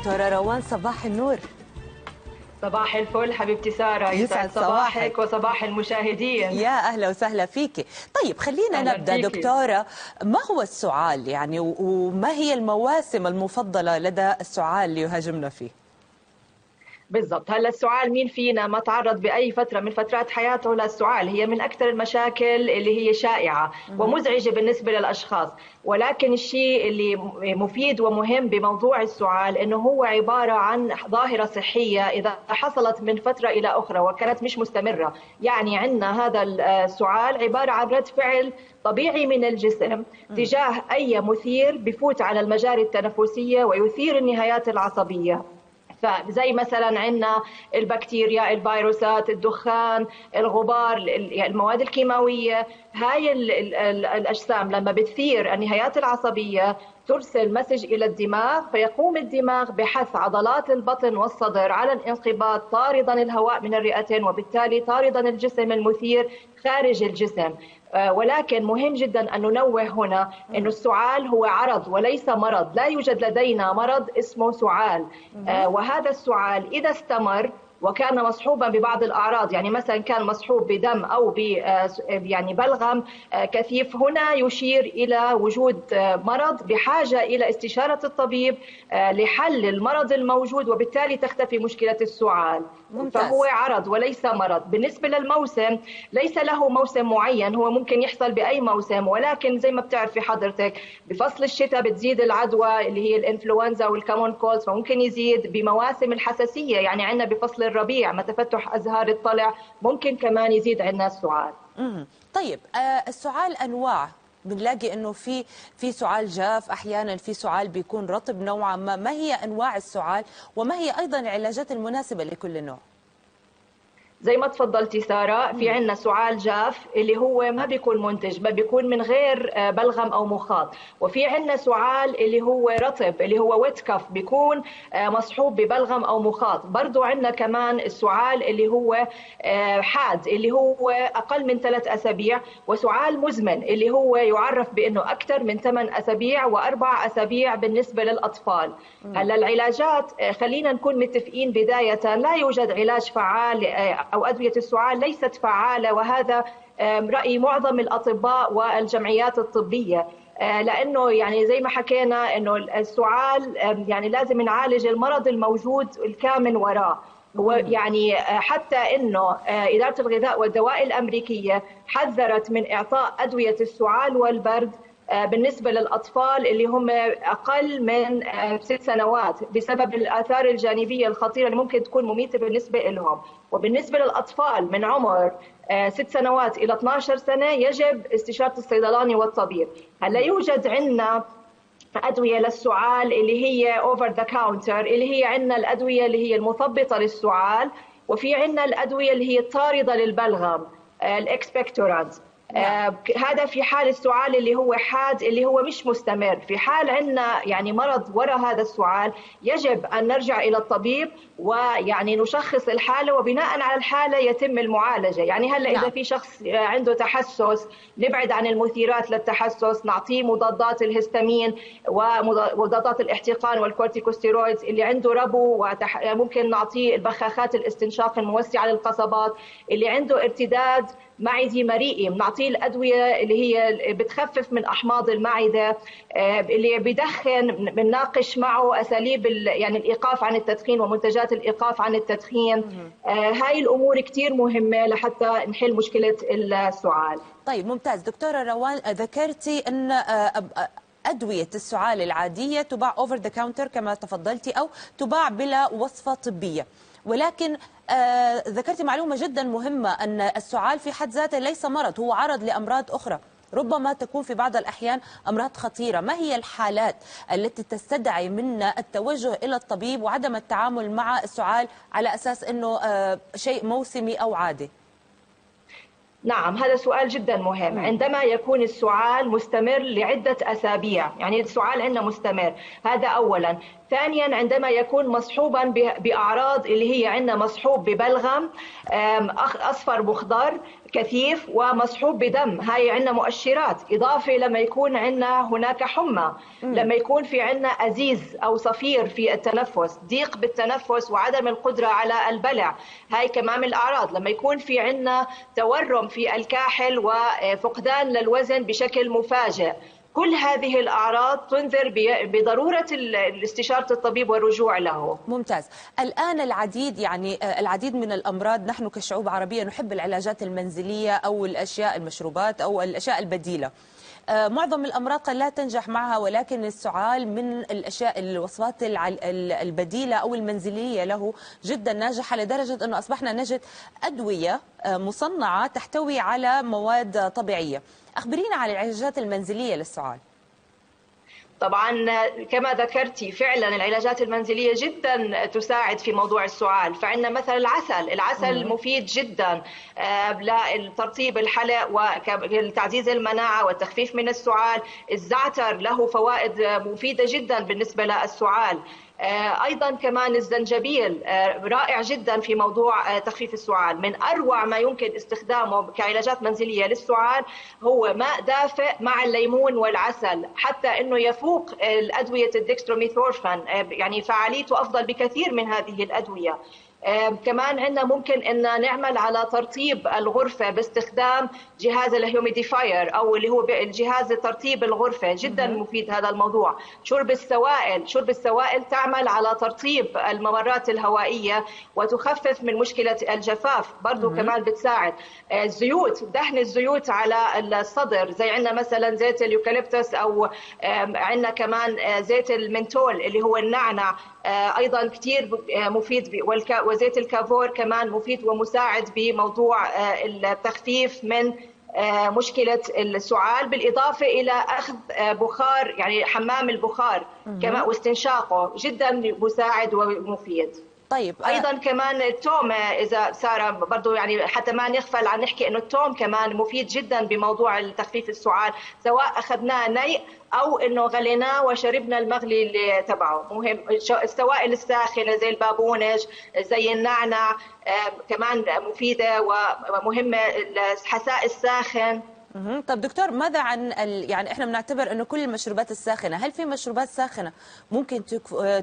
دكتورة روان، صباح النور. صباح الفل حبيبتي سارة، يسعد صباحك وصباح المشاهدين. يا أهلا وسهلا فيك. طيب خلينا نبدأ دكتورة، ما هو السعال يعني وما هي المواسم المفضلة لدى السعال اللي يهاجمنا فيه؟ بالضبط. هلا السعال مين فينا ما تعرض باي فتره من فترات حياته للسعال؟ هي من اكثر المشاكل اللي هي شائعه ومزعجه بالنسبه للاشخاص، ولكن الشيء اللي مفيد ومهم بموضوع السعال انه هو عباره عن ظاهره صحيه اذا حصلت من فتره الى اخرى وكانت مش مستمره. يعني عندنا هذا السعال عباره عن رد فعل طبيعي من الجسم تجاه اي مثير بفوت على المجاري التنفسيه ويثير النهايات العصبيه. فزي مثلا عندنا البكتيريا، الفيروسات، الدخان، الغبار، المواد الكيماويه، هاي الاجسام لما بتثير النهايات العصبيه ترسل مسج الى الدماغ، فيقوم الدماغ بحث عضلات البطن والصدر على الانقباض طاردا الهواء من الرئتين، وبالتالي طاردا الجسم المثير خارج الجسم. ولكن مهم جدا أن ننوه هنا أن السعال هو عرض وليس مرض. لا يوجد لدينا مرض اسمه سعال، وهذا السعال إذا استمر وكان مصحوبا ببعض الأعراض، يعني مثلا كان مصحوب بدم أو يعني بلغم كثيف، هنا يشير إلى وجود مرض بحاجة إلى استشارة الطبيب لحل المرض الموجود، وبالتالي تختفي مشكلة السعال. ممتاز. فهو عرض وليس مرض. بالنسبة للموسم ليس له موسم معين، هو ممكن يحصل بأي موسم، ولكن زي ما بتعرفي حضرتك بفصل الشتاء بتزيد العدوى اللي هي الإنفلونزا والكامون كولز، فممكن يزيد بمواسم الحساسية. يعني عندنا بفصل الربيع مع تفتح أزهار الطلع ممكن كمان يزيد عندنا السعال. طيب السعال أنواع، بنلاقي انه في سعال جاف، احيانا في سعال بيكون رطب نوعا ما هي انواع السعال وما هي ايضا العلاجات المناسبه لكل نوع؟ زي ما تفضلتي سارة، في عندنا سعال جاف اللي هو ما بيكون منتج، ما بيكون من غير بلغم أو مخاط، وفي عندنا سعال اللي هو رطب اللي هو ويت كف بيكون مصحوب ببلغم أو مخاط. برضو عندنا كمان السعال اللي هو حاد اللي هو أقل من 3 أسابيع، وسعال مزمن اللي هو يعرف بأنه أكثر من 8 أسابيع و4 أسابيع بالنسبة للأطفال. هلا العلاجات خلينا نكون متفقين بداية، لا يوجد علاج فعال أو أدوية السعال ليست فعالة، وهذا رأي معظم الأطباء والجمعيات الطبية، لأنه يعني زي ما حكينا أنه السعال يعني لازم نعالج المرض الموجود الكامن وراه. هو يعني حتى أنه إدارة الغذاء والدواء الأمريكية حذرت من إعطاء أدوية السعال والبرد بالنسبة للأطفال اللي هم أقل من 6 سنوات بسبب الآثار الجانبية الخطيرة اللي ممكن تكون مميتة بالنسبة لهم. وبالنسبة للأطفال من عمر 6 سنوات إلى 12 سنة يجب استشارة الصيدلاني والطبيب. هلا يوجد عندنا أدوية للسعال اللي هي أوفر ذا كاونتر، اللي هي عندنا الأدوية اللي هي المثبطة للسعال، وفي عندنا الأدوية اللي هي الطاردة للبلغم الإكسبكتورانت. هذا في حال السعال اللي هو حاد اللي هو مش مستمر. في حال عندنا يعني مرض وراء هذا السعال يجب أن نرجع إلى الطبيب ويعني نشخص الحالة، وبناء على الحالة يتم المعالجة. يعني هلا إذا في شخص عنده تحسس نبعد عن المثيرات للتحسس، نعطيه مضادات الهستامين ومضادات الاحتقان والكورتيكوستيرويدز. اللي عنده ربو ممكن نعطيه البخاخات الاستنشاق الموسعة للقصبات. اللي عنده ارتداد معدي مريئي بنعطيه الأدوية اللي هي بتخفف من أحماض المعدة. اللي بدخن بنناقش معه أساليب يعني الإيقاف عن التدخين ومنتجات الإيقاف عن التدخين. هاي الأمور كتير مهمة لحتى نحل مشكلة السعال. طيب ممتاز. دكتورة روان، ذكرتي أن أدوية السعال العادية تباع أوفر ذا كاونتر كما تفضلتي أو تباع بلا وصفة طبية، ولكن ذكرتي معلومة جدا مهمة أن السعال في حد ذاته ليس مرض، هو عرض لأمراض أخرى ربما تكون في بعض الأحيان أمراض خطيرة. ما هي الحالات التي تستدعي منا التوجه إلى الطبيب وعدم التعامل مع السعال على أساس أنه شيء موسمي أو عادي؟ نعم، هذا سؤال جدا مهم. عندما يكون السعال مستمر لعدة أسابيع، يعني السعال عندنا مستمر، هذا أولا. ثانيا عندما يكون مصحوبا بأعراض اللي هي عندنا مصحوب ببلغم أصفر مخضر كثيف ومصحوب بدم، هاي عندنا مؤشرات. إضافة لما يكون عندنا هناك حمى، لما يكون في عندنا أزيز أو صفير في التنفس، ضيق بالتنفس وعدم القدرة على البلع، هاي كمان من الأعراض. لما يكون في عندنا تورم في الكاحل وفقدان للوزن بشكل مفاجئ، كل هذه الأعراض تنذر بضرورة استشارة الطبيب والرجوع له. ممتاز. الآن العديد من الأمراض، نحن كشعوب عربية نحب العلاجات المنزلية أو الأشياء المشروبات أو الأشياء البديلة. معظم الأمراض قد لا تنجح معها، ولكن السعال من الأشياء الوصفات البديلة أو المنزلية له جدا ناجحة، لدرجة أنه أصبحنا نجد أدوية مصنعة تحتوي على مواد طبيعية. أخبرينا عن العلاجات المنزلية للسعال. طبعا كما ذكرتي فعلا العلاجات المنزلية جدا تساعد في موضوع السعال. فعندنا مثلا العسل مفيد جدا لترطيب الحلق وتعزيز المناعة والتخفيف من السعال. الزعتر له فوائد مفيدة جدا بالنسبة للسعال. أيضا كمان الزنجبيل رائع جدا في موضوع تخفيف السعال. من أروع ما يمكن استخدامه كعلاجات منزلية للسعال هو ماء دافئ مع الليمون والعسل، حتى أنه يفوق الأدوية الدكستروميثورفان، يعني فعاليته أفضل بكثير من هذه الأدوية. كمان عندنا ممكن ان نعمل على ترطيب الغرفه باستخدام جهاز الهيوميديفاير او اللي هو الجهاز ترطيب الغرفه، جدا مفيد هذا الموضوع. شرب السوائل تعمل على ترطيب الممرات الهوائيه وتخفف من مشكله الجفاف، برضو كمان بتساعد. الزيوت، دهن الزيوت على الصدر، زي عندنا مثلا زيت اليوكاليبتوس او عندنا كمان زيت المنتول اللي هو النعنع، ايضا كثير مفيد، وزيت الكافور كمان مفيد ومساعد بموضوع التخفيف من مشكلة السعال، بالإضافة إلى أخذ بخار، يعني حمام البخار كمان واستنشاقه جدا مساعد ومفيد. طيب ايضا كمان التوم، اذا ساره برضه يعني حتى ما نغفل عن نحكي انه التوم كمان مفيد جدا بموضوع تخفيف السعال، سواء اخذناه ني او انه غليناه وشربنا المغلي اللي تبعه. مهم السوائل الساخنه زي البابونج زي النعنع كمان مفيده ومهمه، الحساء الساخن. طب دكتور، ماذا عن يعني احنا بنعتبر انه كل المشروبات الساخنه، هل في مشروبات ساخنه ممكن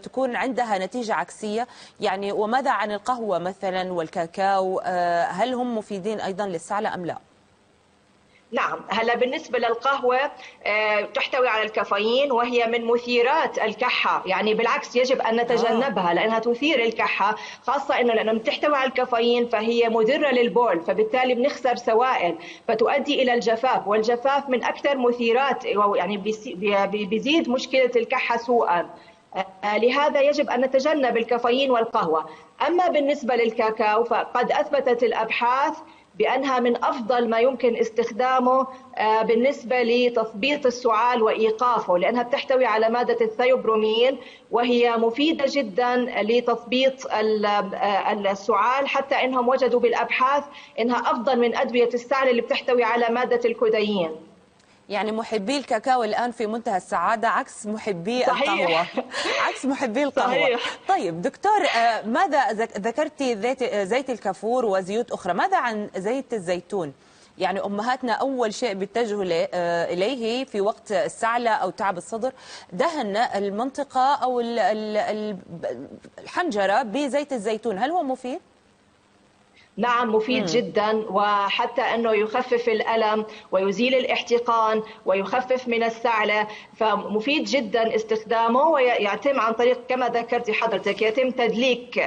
تكون عندها نتيجه عكسيه؟ يعني وماذا عن القهوه مثلا والكاكاو، هل هم مفيدين ايضا للسعله ام لا؟ نعم، هلا بالنسبة للقهوة تحتوي على الكافيين وهي من مثيرات الكحة، يعني بالعكس يجب أن نتجنبها لأنها تثير الكحة، خاصة أنه لأنها تحتوي على الكافيين فهي مضرة للبول، فبالتالي بنخسر سوائل فتؤدي إلى الجفاف، والجفاف من أكثر مثيرات يعني بيزيد مشكلة الكحة سوءا. لهذا يجب أن نتجنب الكافيين والقهوة. أما بالنسبة للكاكاو فقد أثبتت الأبحاث بأنها من أفضل ما يمكن استخدامه بالنسبة لتثبيط السعال وإيقافه، لأنها بتحتوي على مادة الثيوبرومين وهي مفيدة جدا لتثبيط السعال، حتى إنهم وجدوا بالأبحاث إنها أفضل من أدوية السعال اللي بتحتوي على مادة الكودايين. يعني محبي الكاكاو الآن في منتهى السعادة عكس محبي القهوة. عكس محبي القهوة. صحيح. طيب دكتور، ماذا ذكرتي زيت الكافور وزيوت أخرى، ماذا عن زيت الزيتون؟ يعني أمهاتنا أول شيء بيتجهوا إليه في وقت السعلة أو تعب الصدر دهن المنطقة أو الحنجرة بزيت الزيتون، هل هو مفيد؟ نعم مفيد جدا، وحتى أنه يخفف الألم ويزيل الاحتقان ويخفف من السعلة، فمفيد جدا استخدامه. ويتم عن طريق كما ذكرتي حضرتك، يتم تدليك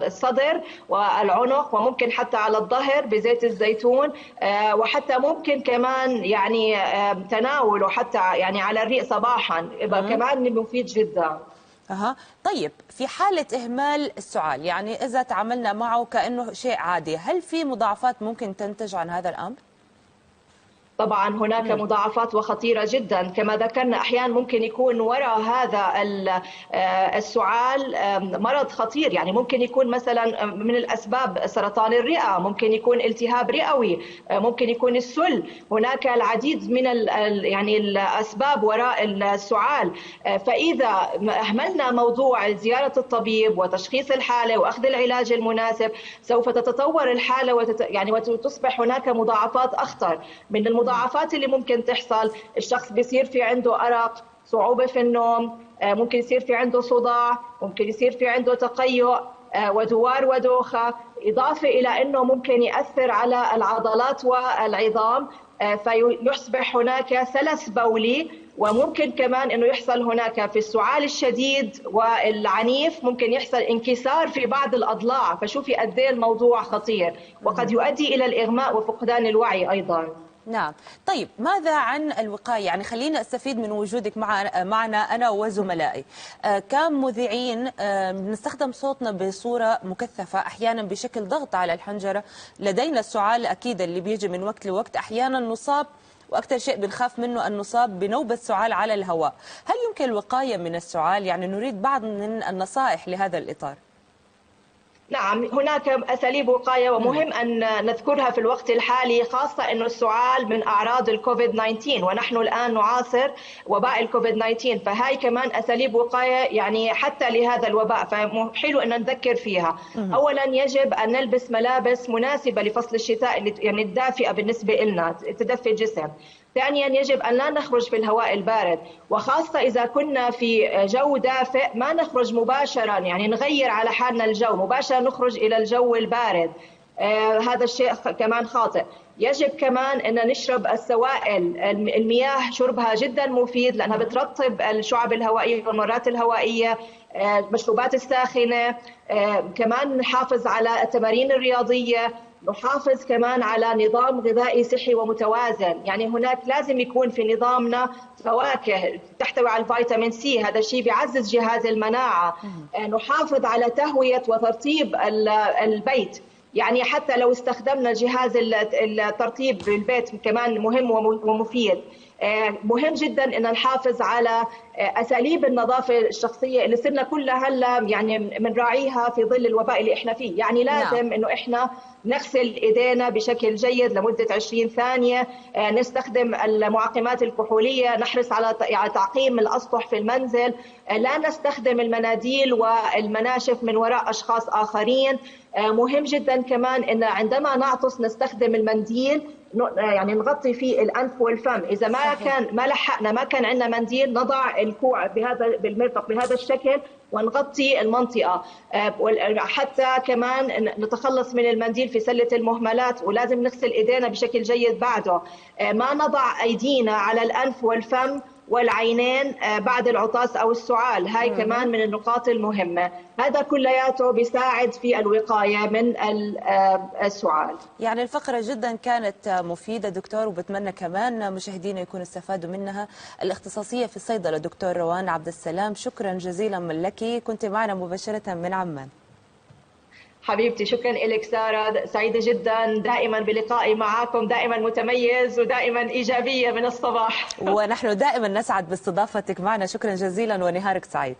الصدر والعنق وممكن حتى على الظهر بزيت الزيتون، وحتى ممكن كمان يعني تناوله حتى يعني على الريق صباحا كمان مفيد جدا. طيب في حالة إهمال السعال، يعني إذا تعاملنا معه كأنه شيء عادي، هل في مضاعفات ممكن تنتج عن هذا الأمر؟ طبعا هناك مضاعفات وخطيرة جدا كما ذكرنا. أحيانا ممكن يكون وراء هذا السعال مرض خطير، يعني ممكن يكون مثلا من الأسباب سرطان الرئة، ممكن يكون التهاب رئوي، ممكن يكون السل. هناك العديد من يعني الأسباب وراء السعال. فإذا أهملنا موضوع زيارة الطبيب وتشخيص الحالة وأخذ العلاج المناسب سوف تتطور الحالة يعني وتصبح هناك مضاعفات أخطر. من المضاعفات اللي ممكن تحصل، الشخص بيصير في عنده أرق، صعوبة في النوم، ممكن يصير في عنده صداع، ممكن يصير في عنده تقيؤ ودوار ودوخة، إضافة إلى أنه ممكن يأثر على العضلات والعظام فيصبح هناك سلس بولي. وممكن كمان أنه يحصل هناك في السعال الشديد والعنيف ممكن يحصل انكسار في بعض الأضلاع. فشوفي قد ايه الموضوع خطير، وقد يؤدي إلى الإغماء وفقدان الوعي أيضا. نعم. طيب ماذا عن الوقاية؟ يعني خلينا أستفيد من وجودك معنا أنا وزملائي كمذيعين. نستخدم صوتنا بصورة مكثفة، أحيانا بشكل ضغط على الحنجرة. لدينا السعال أكيد اللي بيجي من وقت لوقت، أحيانا نصاب، وأكثر شيء بنخاف منه أن نصاب بنوبة سعال على الهواء. هل يمكن الوقاية من السعال؟ يعني نريد بعض من النصائح لهذا الإطار. نعم، هناك أساليب وقاية ومهم أن نذكرها في الوقت الحالي، خاصة أن السعال من أعراض الكوفيد 19 ونحن الآن نعاصر وباء الكوفيد 19، فهاي كمان أساليب وقاية يعني حتى لهذا الوباء، فحلو أن نذكر فيها. أولا يجب أن نلبس ملابس مناسبة لفصل الشتاء يعني الدافئة بالنسبة لنا تدفي الجسم. ثانيا يجب أن لا نخرج في الهواء البارد، وخاصة إذا كنا في جو دافئ ما نخرج مباشرا، يعني نغير على حالنا الجو مباشرة نخرج إلى الجو البارد. هذا الشيء كمان خاطئ. يجب كمان أن نشرب السوائل، المياه شربها جدا مفيد لأنها بترطب الشعب الهوائية والممرات الهوائية. المشروبات الساخنة، كمان نحافظ على التمارين الرياضية، نحافظ كمان على نظام غذائي صحي ومتوازن. يعني هناك لازم يكون في نظامنا فواكه تحتوي على الفيتامين سي، هذا الشيء بيعزز جهاز المناعة. نحافظ على تهوية وترطيب البيت، يعني حتى لو استخدمنا جهاز الترطيب بالبيت كمان مهم ومفيد. مهم جدا ان نحافظ على اساليب النظافه الشخصيه اللي صرنا كلها هلا يعني بنراعيها في ظل الوباء اللي احنا فيه. يعني لازم انه احنا نغسل ايدينا بشكل جيد لمده 20 ثانيه، نستخدم المعقمات الكحوليه، نحرص على تعقيم الاسطح في المنزل، لا نستخدم المناديل والمناشف من وراء اشخاص اخرين. مهم جدا كمان ان عندما نعطس نستخدم المنديل يعني نغطي فيه الانف والفم. اذا ما لحقنا ما كان عندنا منديل نضع الكوع بالمرفق بهذا الشكل ونغطي المنطقه. حتى كمان نتخلص من المنديل في سله المهملات، ولازم نغسل ايدينا بشكل جيد بعده. ما نضع ايدينا على الانف والفم والعينين بعد العطاس أو السعال، هاي كمان من النقاط المهمة. هذا كلياته بيساعد في الوقاية من السعال. يعني الفقرة جدا كانت مفيدة دكتور، وبتمنى كمان مشاهدينا يكونوا استفادوا منها. الاختصاصية في الصيدلة دكتور روان عبد السلام، شكرا جزيلا لك، كنت معنا مباشرة من عمان. حبيبتي شكرا لك سارة، سعيدة جدا دائما بلقائي معكم، دائما متميز ودائما إيجابية من الصباح. ونحن دائما نسعد باستضافتك معنا، شكرا جزيلا ونهارك سعيد.